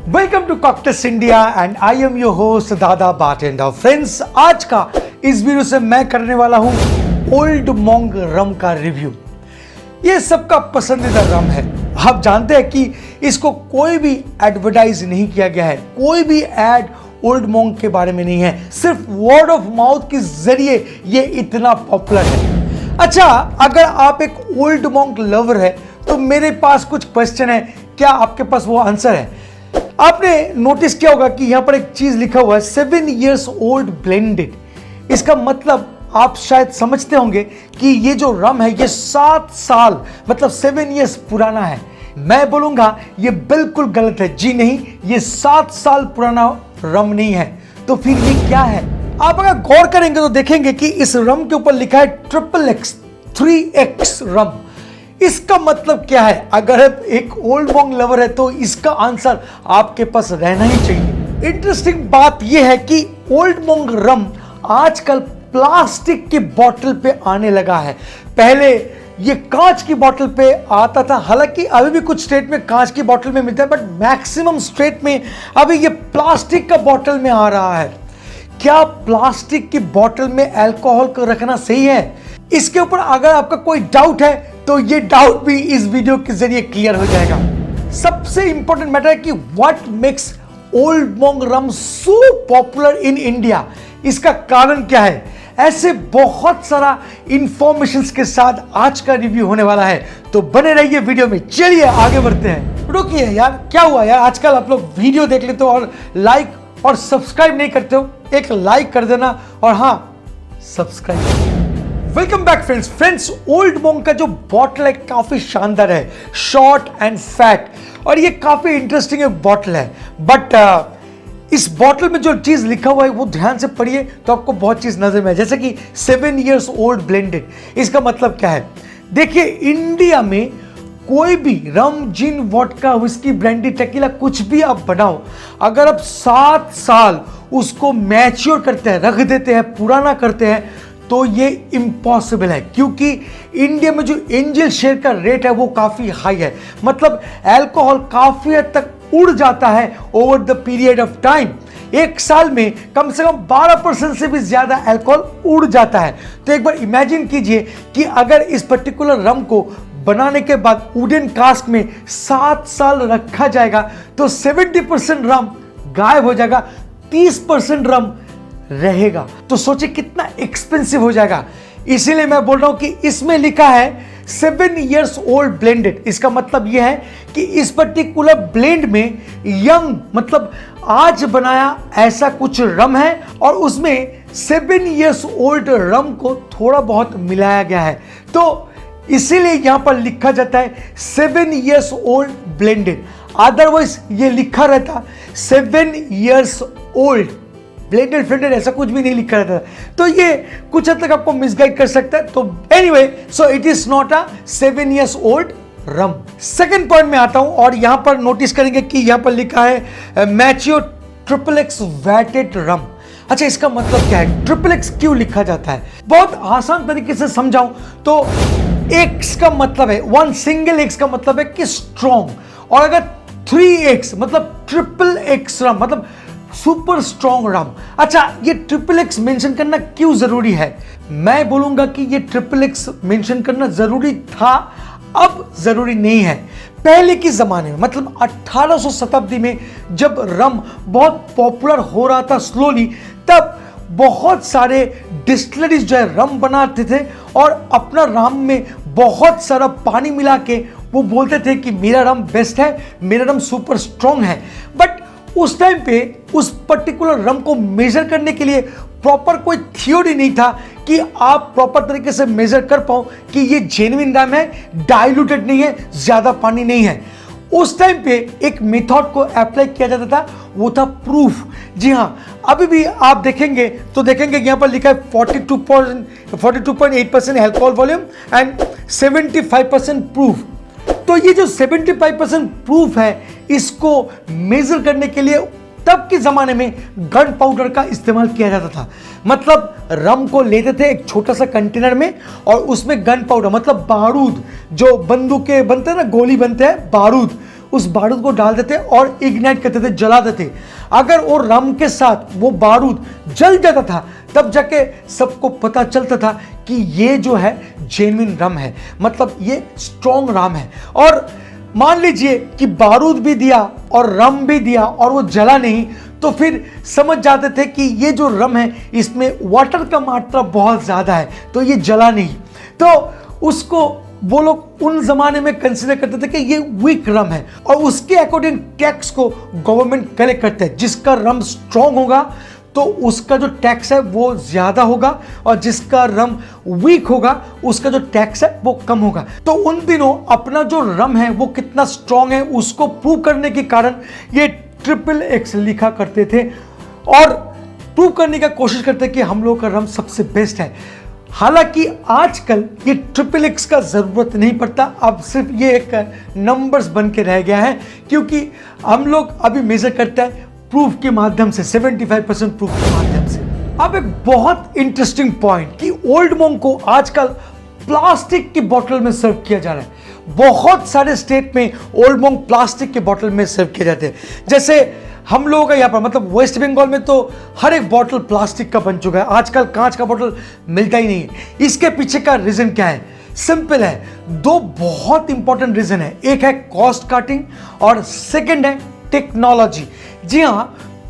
Welcome to cocktails India and I am your host Dada bartender. Friends, आज का इस video से मैं करने वाला हूं ओल्ड मोंग रम का रिव्यू। ये सबका पसंदीदा रम है। आप जानते हैं कि इसको कोई भी एडवर्टाइज नहीं किया गया है, कोई भी एड ओल्ड मोंग के बारे में नहीं है, सिर्फ वर्ड ऑफ माउथ के जरिए ये इतना पॉपुलर है। अच्छा, अगर आप एक ओल्ड मोंग लवर है तो मेरे पास कुछ क्वेश्चन है, क्या आपके पास वो आंसर है? आपने नोटिस किया होगा कि यहां पर एक चीज लिखा हुआ है 7 years old blended। इसका मतलब आप शायद समझते होंगे कि ये जो रम है ये 7 साल मतलब 7 years पुराना है। मैं बोलूंगा ये बिल्कुल गलत है। जी नहीं, ये 7 साल पुराना रम नहीं है। तो फिर ये क्या है? आप अगर गौर करेंगे तो देखेंगे कि इस रम के ऊपर लिखा है XXX 3X रम। इसका मतलब क्या है? अगर आप एक ओल्ड मोंग लवर है तो इसका आंसर आपके पास रहना ही चाहिए। इंटरेस्टिंग बात यह है कि ओल्ड मोंग रम आजकल प्लास्टिक की बोतल पे आने लगा है। पहले ये कांच की बोतल पे आता था, हालांकि अभी भी कुछ स्टेट में कांच की बोतल में मिलता है, बट मैक्सिमम स्टेट में अभी ये प्लास्टिक का बोतल में आ रहा है। क्या प्लास्टिक की बोतल में अल्कोहल को रखना सही है? इसके ऊपर अगर आपका कोई डाउट है तो ये डाउट भी इस वीडियो के जरिए क्लियर हो जाएगा। सबसे इंपॉर्टेंट मैटर है कि what makes Old Monk rum so popular in India. इसका कारण क्या है? ऐसे बहुत सारा इंफॉर्मेशन के साथ आज का रिव्यू होने वाला है, तो बने रहिए वीडियो में। चलिए आगे बढ़ते हैं। रुकिए यार, क्या हुआ यार? आजकल आप लोग वीडियो देख लेते हो और लाइक और सब्सक्राइब नहीं करते हो। एक लाइक कर देना और हाँ, subscribe. Welcome back friends. Old Monk का जो बॉटल है काफी शानदार है, शॉर्ट एंड फैट, और ये काफी इंटरेस्टिंग बॉटल है। बट इस बॉटल में जो चीज लिखा हुआ है वो ध्यान से पढ़िए तो आपको बहुत चीज नजर में आए, जैसे कि 7 years old blended। इसका मतलब क्या है? देखिए, इंडिया में कोई भी रम, जिन, वोडका, व्हिस्की, ब्रांडी, टेकीला कुछ भी आप बनाओ, अगर आप 7 साल उसको मैच्योर करते हैं, रख देते हैं, पुराना करते हैं, तो ये इम्पॉसिबल है। क्योंकि इंडिया में जो एंजल शेयर का रेट है वो काफी हाई है। मतलब अल्कोहल काफी हद तक उड़ जाता है over the period of time. एक साल में कम से कम 12% से भी ज्यादा अल्कोहल उड़ जाता है। तो एक बार इमेजिन कीजिए कि अगर इस पर्टिकुलर रम को बनाने के बाद वुडन कास्क में 7 साल रखा जाएगा तो 70% रम गायब हो जाएगा, 30% रम रहेगा। तो सोचिए कितना एक्सपेंसिव हो जाएगा। इसीलिए मैं बोल रहा हूं कि इसमें लिखा है 7 years old blended। इसका मतलब यह है कि इस पर्टिकुलर ब्लेंड में यंग मतलब आज बनाया ऐसा कुछ रम है और उसमें 7 years old रम को थोड़ा बहुत मिलाया गया है। तो इसीलिए यहां पर लिखा जाता है 7 years old blended। अदरवाइज ये लिखा रहता 7 years old ब्लेंडेड ऐसा कुछ भी नहीं लिखा रहता। तो ये कुछ हद तक आपको मिसगाइड कर सकता है। तो anyway, so it is not a 7 years old rum. Second point में आता हूं और यहां पर नोटिस करेंगे कि यहां पर लिखा है मैच्योर XXX वैटेड रम। अच्छा, इसका मतलब क्या है? XXX क्यों लिखा जाता है? बहुत आसान तरीके से समझाऊं तो X का मतलब है, 1 single X का मतलब है कि स्ट्रॉन्ग, और अगर 3X मतलब XXX रम मतलब सुपर स्ट्रॉन्ग रम। अच्छा, ये XXX मेंशन करना क्यों जरूरी है? मैं बोलूंगा कि ये XXX मेंशन करना जरूरी था, अब जरूरी नहीं है। पहले के जमाने में मतलब 1800 शताब्दी में जब रम बहुत पॉपुलर हो रहा था स्लोली, तब बहुत सारे डिस्टिलरीज जो है रम बनाते थे और अपना रम में बहुत सारा पानी मिला के वो बोलते थे कि मेरा रम बेस्ट है, मेरा रम सुपर स्ट्रॉन्ग है। बट उस टाइम पे उस पर्टिकुलर रम को मेजर करने के लिए प्रॉपर कोई थ्योरी नहीं था कि आप प्रॉपर तरीके से मेजर कर पाओ कि ये जेन्युइन रम है, डाइल्यूटेड नहीं है, ज्यादा पानी नहीं है। उस टाइम पे एक मेथड को अप्लाई किया जाता था, वो था प्रूफ। जी हाँ, अभी भी आप देखेंगे तो देखेंगे यहां पर लिखा है 42.8% अल्कोहल वॉल्यूम एंड 75% प्रूफ। तो ये जो 75% प्रूफ है, इसको मेजर करने के लिए तब के जमाने में गन पाउडर का इस्तेमाल किया जाता था। मतलब रम को लेते थे एक छोटा सा कंटेनर में और उसमें गन पाउडर मतलब बारूद, जो बंदूकें बनते हैं ना, गोली बनते हैं, बारूद, उस बारूद को डाल देते और इग्नाइट करते थे, जला देते। अगर वो रम के साथ वो बारूद जल जाता था तब जाके सबको पता चलता था कि ये जो है जेन्युइन रम है, मतलब ये स्ट्रॉन्ग रम है। और मान लीजिए कि बारूद भी दिया और रम भी दिया और वो जला नहीं, तो फिर समझ जाते थे कि ये जो रम है इसमें वाटर का मात्रा बहुत ज्यादा है, तो ये जला नहीं। तो उसको वो लोग उन जमाने में कंसीडर करते थे कि ये वीक रम है, और उसके अकॉर्डिंग टैक्स को गवर्नमेंट कलेक्ट करते हैं। जिसका रम स्ट्रॉन्ग होगा तो उसका जो टैक्स है वो ज्यादा होगा, और जिसका रम वीक होगा उसका जो टैक्स है वो कम होगा। तो उन दिनों अपना जो रम है वो कितना स्ट्रॉन्ग है उसको प्रूव करने के कारण ये XXX लिखा करते थे और प्रूव करने का कोशिश करते कि हम लोगों का रम सबसे बेस्ट है। हालांकि आजकल ये XXX का जरूरत नहीं पड़ता, अब सिर्फ ये एक नंबर्स बन के रह गया है, क्योंकि हम लोग अभी मेजर करते हैं प्रूफ के माध्यम से, 75% प्रूफ के माध्यम से। अब एक बहुत इंटरेस्टिंग पॉइंट कि ओल्ड मोंक को आजकल प्लास्टिक की बोतल में सर्व किया जा रहा है। बहुत सारे स्टेट में ओल्ड मोंक प्लास्टिक के बोतल में सर्व किए जाते हैं। जैसे हम लोगों का यहाँ पर, मतलब वेस्ट बंगाल में तो हर एक बोतल प्लास्टिक का बन चुका है, आजकल कांच का बोतल मिलता ही नहीं है। इसके पीछे का रीजन क्या है? सिंपल है, दो बहुत इंपॉर्टेंट रीजन है। एक है कॉस्ट कटिंग और सेकंड है टेक्नोलॉजी। जी हाँ,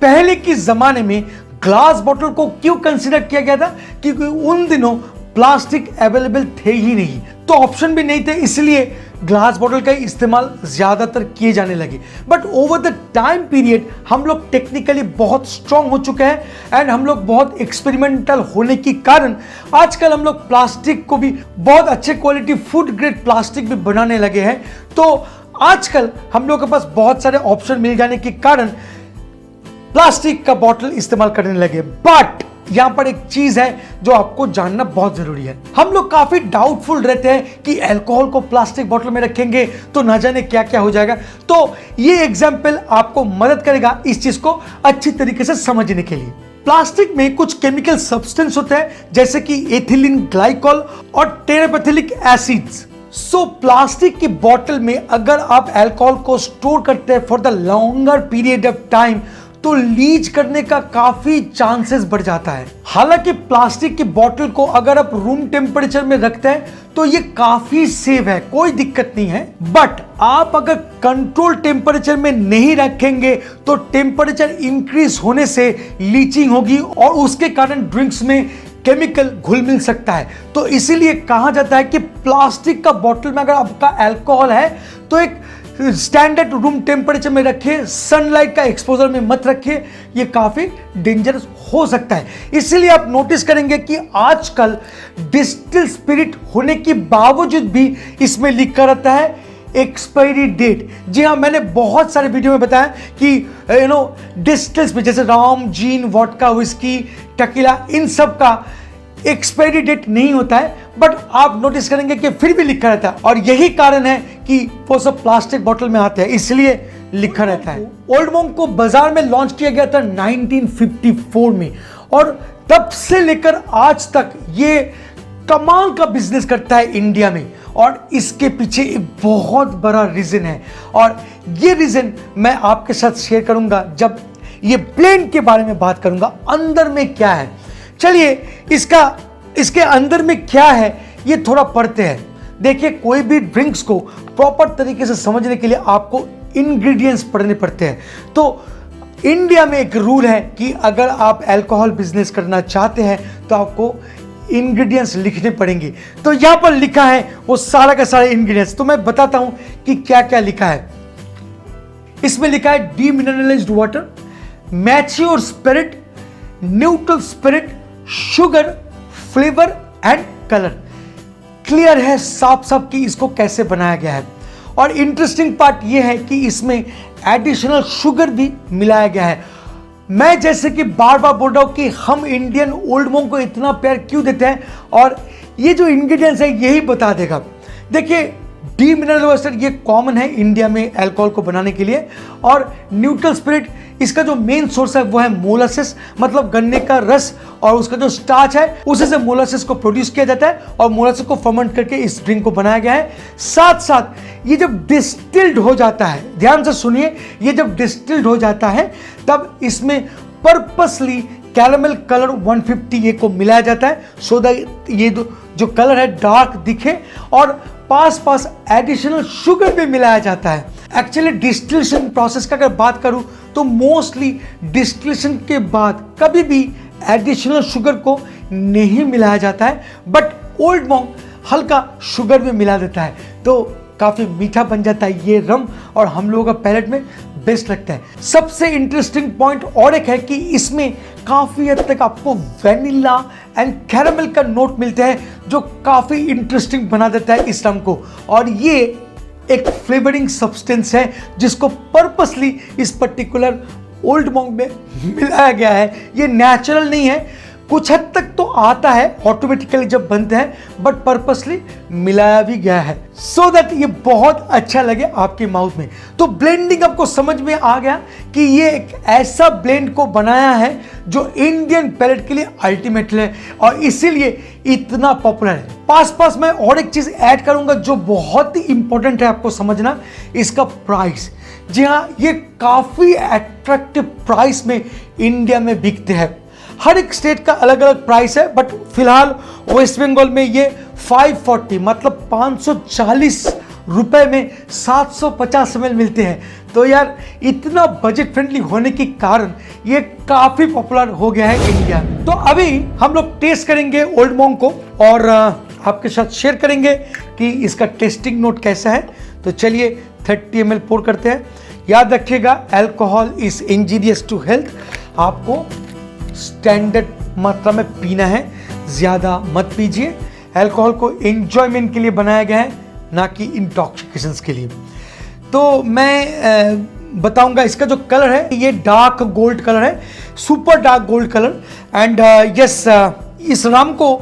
पहले के जमाने में ग्लास बोतल को क्यों कंसीडर किया गया था? क्योंकि उन दिनों प्लास्टिक अवेलेबल थे ही नहीं, तो ऑप्शन भी नहीं थे, इसलिए ग्लास बोतल का इस्तेमाल ज्यादातर किए जाने लगे। But over the time period हम लोग टेक्निकली बहुत स्ट्रांग हो चुके हैं एंड हम लोग बहुत एक्सपेरिमेंटल होने के कारण आजकल हम लोग प्लास्टिक को भी बहुत अच्छे क्वालिटी फूड ग्रेड प्लास्टिक भी बनाने लगे हैं। तो आजकल हम लोग के पास बहुत सारे ऑप्शन मिल जाने के कारण प्लास्टिक का बोतल इस्तेमाल करने लगे। बट यहां पर एक चीज है जो आपको जानना बहुत जरूरी है। हम लोग काफी डाउटफुल रहते हैं कि अल्कोहल को प्लास्टिक बोतल में रखेंगे तो ना जाने क्या क्या हो जाएगा। तो ये एग्जाम्पल आपको मदद करेगा इस चीज को अच्छी तरीके से समझने के लिए। प्लास्टिक में कुछ केमिकल सब्सटेंस होते हैं जैसे कि एथिलीन ग्लाइकॉल और टेरापेथिलिक एसिड्स। सो प्लास्टिक की बोतल में अगर आप अल्कोहल को स्टोर करते हैं for the longer period of time तो लीच करने का काफी चांसेस बढ़ जाता है। हालांकि प्लास्टिक की बोतल को अगर आप रूम टेम्परेचर में रखते हैं तो ये काफी सेफ है, कोई दिक्कत नहीं है। बट आप अगर कंट्रोल टेम्परेचर में नहीं रखेंगे तो टेम्परेचर इंक्रीज होने से लीचिंग होगी और उसके कारण ड्रिंक्स में केमिकल घुल मिल सकता है। तो इसीलिए कहा जाता है कि प्लास्टिक का बोतल में अगर आपका अल्कोहल है तो एक स्टैंडर्ड रूम टेम्परेचर में रखिए, सनलाइट का एक्सपोजर में मत रखिए, ये काफी डेंजरस हो सकता है। इसीलिए आप नोटिस करेंगे कि आजकल डिस्टिल स्पिरिट होने के बावजूद भी इसमें लिखा रहता है एक्सपायरी डेट। जी हाँ, मैंने बहुत सारे वीडियो में बताया कि डिस्टिल्स में जैसे rum, gin, vodka, whisky, tequila, इन सब का एक्सपायरी डेट नहीं होता है, बट आप नोटिस करेंगे कि फिर भी लिखा रहता है। और यही कारण है कि वो सब प्लास्टिक बोतल में आते हैं, इसलिए लिखा रहता है। ओल्ड मोंक को बाजार में लॉन्च किया गया था 1954 में और तब से लेकर आज तक ये कमाल का बिजनेस करता है इंडिया में। और इसके पीछे एक बहुत बड़ा रीजन है और ये रीजन मैं आपके साथ शेयर करूंगा जब ये ब्लेंड के बारे में बात करूंगा। अंदर में क्या है, चलिए इसके अंदर में क्या है ये थोड़ा पढ़ते हैं। देखिए, कोई भी ड्रिंक्स को प्रॉपर तरीके से समझने के लिए आपको इंग्रेडिएंट्स पढ़ने पड़ते हैं। तो इंडिया में एक रूल है कि अगर आप अल्कोहल बिजनेस करना चाहते हैं तो आपको इंग्रेडिएंट्स लिखने पड़ेंगे। तो यहां पर लिखा है वो सारा का सारा इंग्रेडिएंट्स। तो मैं बताता हूं कि क्या क्या लिखा है। इसमें लिखा है demineralised water, mature spirit, neutral spirit, sugar, flavour and colour. Clear है साफ साफ कि इसको कैसे बनाया गया है। और इंटरेस्टिंग पार्ट यह है कि इसमें एडिशनल शुगर भी मिलाया गया है। मैं जैसे कि बार बार बोल रहा हूं कि हम इंडियन ओल्ड मोंक को इतना प्यार क्यों देते हैं और ये जो इंग्रेडिएंट्स है यही बता देगा। देखिए, डीमिनरलाइज्ड ये कॉमन है इंडिया में अल्कोहल को बनाने के लिए। और न्यूट्रल स्पिरिट इसका जो मेन सोर्स है वो है मोलासिस, मतलब गन्ने का रस और उसका जो स्टार्च है उसी से मोलासिस को प्रोड्यूस किया जाता है और मोलासिस को फर्मेंट करके इस ड्रिंक को बनाया गया है। साथ साथ ये जब डिस्टिल्ड हो जाता है, ध्यान से सुनिए, ये जब डिस्टिल्ड हो जाता है तब इसमें पर्पसली कैरामल कलर 150 को मिलाया जाता है सो दैट ये जो कलर है डार्क दिखे, और पास एडिशनल शुगर भी मिलाया जाता है। एक्चुअली डिस्टिलेशन प्रोसेस का अगर बात करूं तो मोस्टली डिस्टिलेशन के बाद कभी भी एडिशनल शुगर को नहीं मिलाया जाता है, बट ओल्ड मॉन्क हल्का शुगर भी मिला देता है तो काफ़ी मीठा बन जाता है ये रम और हम लोगों का पैलेट में बेस्ट लगता है। सबसे इंटरेस्टिंग पॉइंट और एक है कि इसमें काफ़ी हद तक आपको वैनिला एंड कैरामल का नोट मिलते हैं जो काफ़ी इंटरेस्टिंग बना देता है इस रम को, और ये एक फ्लेवरिंग सब्सटेंस है जिसको पर्पसली इस पर्टिकुलर ओल्ड मॉन्क में मिलाया गया है। ये नेचुरल नहीं है, कुछ हद तक तो आता है ऑटोमेटिकली जब बनते हैं, बट पर्पसली मिलाया भी गया है सो दैट ये बहुत अच्छा लगे आपके माउथ में। तो ब्लेंडिंग आपको समझ में आ गया कि ये एक ऐसा ब्लेंड को बनाया है जो इंडियन पैलेट के लिए अल्टीमेट है और इसीलिए इतना पॉपुलर है। पास मैं और एक चीज ऐड करूंगा जो बहुत ही इंपॉर्टेंट है आपको समझना, इसका प्राइस। जी हाँ, ये काफी अट्रैक्टिव प्राइस में इंडिया में बिकते हैं। हर एक स्टेट का अलग अलग प्राइस है, बट फिलहाल वेस्ट बंगाल में ये 540 मतलब 540 रुपए में 750 ml मिलते हैं। तो यार इतना बजट फ्रेंडली होने के कारण ये काफी पॉपुलर हो गया है इंडिया में। तो अभी हम लोग टेस्ट करेंगे ओल्ड मॉन्क को और आपके साथ शेयर करेंगे कि इसका टेस्टिंग नोट कैसा है। तो चलिए 30 ml पोर करते हैं। याद रखिएगा, alcohol is injurious to health. आपको स्टैंडर्ड मात्रा में पीना है, ज़्यादा मत पीजिए। अल्कोहल को एंजॉयमेंट के लिए बनाया गया है, ना कि इंटॉक्सिकेशंस के लिए। तो मैं बताऊंगा इसका जो कलर है ये डार्क गोल्ड कलर है, super dark gold colour. And yes, इस रम को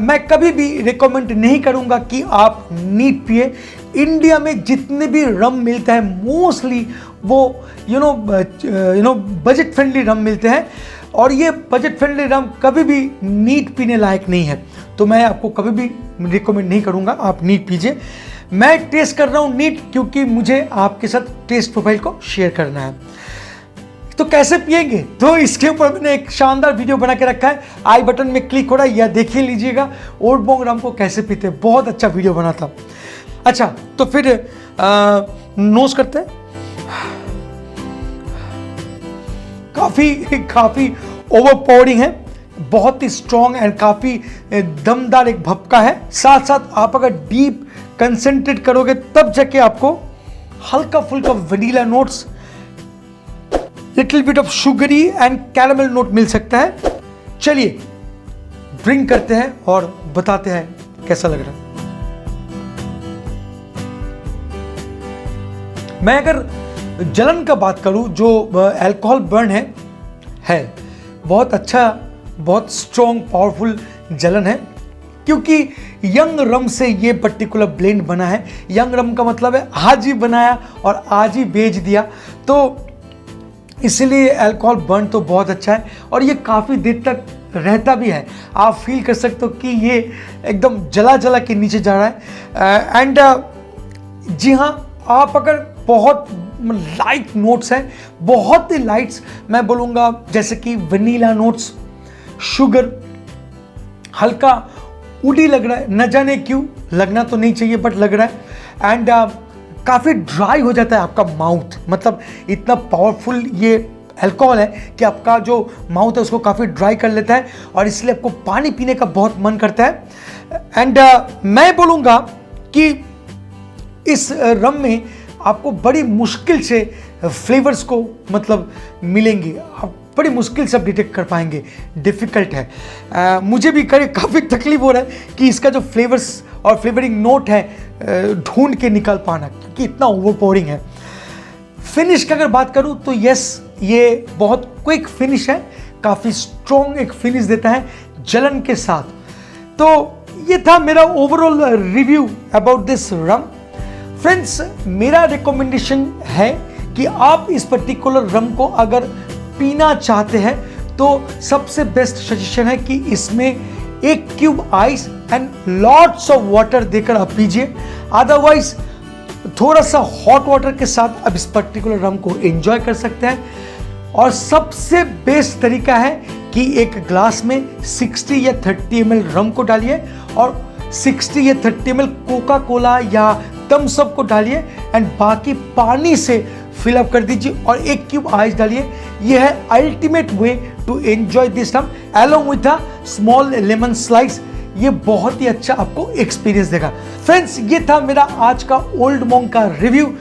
मैं कभी भी रिकमेंड नहीं करूंगा कि आप नीट पिए। इंडिया में जितने भी रम मिलता है मोस्टली वो यू नो बजट फ्रेंडली रम मिलते हैं, और ये बजट फ्रेंडली रम कभी भी नीट पीने लायक नहीं है। तो मैं आपको कभी भी रिकमेंड नहीं करूंगा आप नीट पीजिए। मैं टेस्ट कर रहा हूँ नीट क्योंकि मुझे आपके साथ टेस्ट प्रोफाइल को शेयर करना है। तो कैसे पिएंगे, तो इसके ऊपर मैंने एक शानदार वीडियो बना के रखा है, आई बटन में क्लिक हो रहा है या देखिए लीजिएगा ओल्ड मॉन्क रम को कैसे पीते हैं। बहुत अच्छा वीडियो बना था। अच्छा, तो फिर नोज करते हैं। काफी ओवरपावरिंग है, बहुत ही स्ट्रॉन्ग एंड काफी दमदार एक भपका है। साथ साथ आप अगर डीप कंसेंट्रेट करोगे तब जाके आपको हल्का फुल्का vanilla notes, little bit of sugary and caramel note मिल सकता है। चलिए ड्रिंक करते हैं और बताते हैं कैसा लग रहा है। मैं अगर जलन का बात करूं, जो अल्कोहल बर्न है बहुत अच्छा, बहुत स्ट्रॉन्ग पावरफुल जलन है, क्योंकि यंग रम से ये पर्टिकुलर ब्लेंड बना है। यंग रम का मतलब है आज ही बनाया और आज ही बेच दिया, तो इसलिए अल्कोहल बर्न तो बहुत अच्छा है और ये काफ़ी देर तक रहता भी है। आप फील कर सकते हो कि ये एकदम जला के नीचे जा रहा है। एंड जी हाँ, आप अगर बहुत लाइट नोट्स हैं, बहुत ही लाइट्स मैं बोलूँगा, जैसे कि वनीला नोट्स, शुगर, हल्का उडी लग रहा है, न जाने क्यों, लगना तो नहीं चाहिए बट लग रहा है। एंड काफ़ी ड्राई हो जाता है आपका माउथ, मतलब इतना पावरफुल ये अल्कोहल है कि आपका जो माउथ है उसको काफ़ी ड्राई कर लेता है और इसलिए आपको पानी पीने का बहुत मन करता है। एंड मैं बोलूँगा कि इस रम में आपको बड़ी मुश्किल से फ्लेवर्स को मतलब मिलेंगे, आप बड़ी मुश्किल से आप डिटेक्ट कर पाएंगे, डिफ़िकल्ट है। मुझे भी काफ़ी तकलीफ हो रहा है कि इसका जो फ्लेवर्स और फ्लेवरिंग नोट है ढूंढ के निकाल पाना, क्योंकि इतना ओवरपावरिंग है। फिनिश की अगर बात करूं तो यस, ये बहुत क्विक फिनिश है, काफ़ी स्ट्रॉन्ग एक फिनिश देता है जलन के साथ। तो ये था मेरा overall review about this rum. Friends, मेरा रिकमेंडेशन है कि आप इस पर्टिकुलर रम को अगर पीना चाहते हैं तो सबसे बेस्ट सजेशन है कि इसमें 1 cube ice and lots of water देकर आप पीजिए। अदरवाइज थोड़ा सा हॉट वाटर के साथ आप इस पर्टिकुलर रम को एंजॉय कर सकते हैं। और सबसे बेस्ट तरीका है कि एक ग्लास में 60 या 30 ml रम को डालिए और 60 या 30 ml कोका कोला या थम्स अप को डालिए एंड बाकी पानी से फिल अप कर दीजिए और 1 क्यूब आइस डालिए। यह है ultimate way to enjoy this rum along with a small lemon slice. ये बहुत ही अच्छा आपको एक्सपीरियंस देगा। फ्रेंड्स, ये था मेरा आज का ओल्ड मॉन्क का रिव्यू।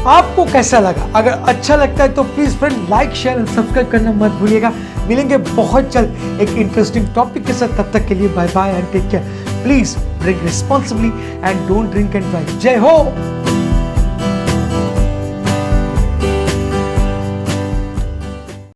आपको कैसा लगा? अगर अच्छा लगता है तो please friend like share and subscribe करना मत भूलिएगा। मिलेंगे बहुत जल्द एक इंटरेस्टिंग टॉपिक के साथ। तब तक के लिए bye bye and take care. Please drink responsibly and don't drink and drive. जय हो।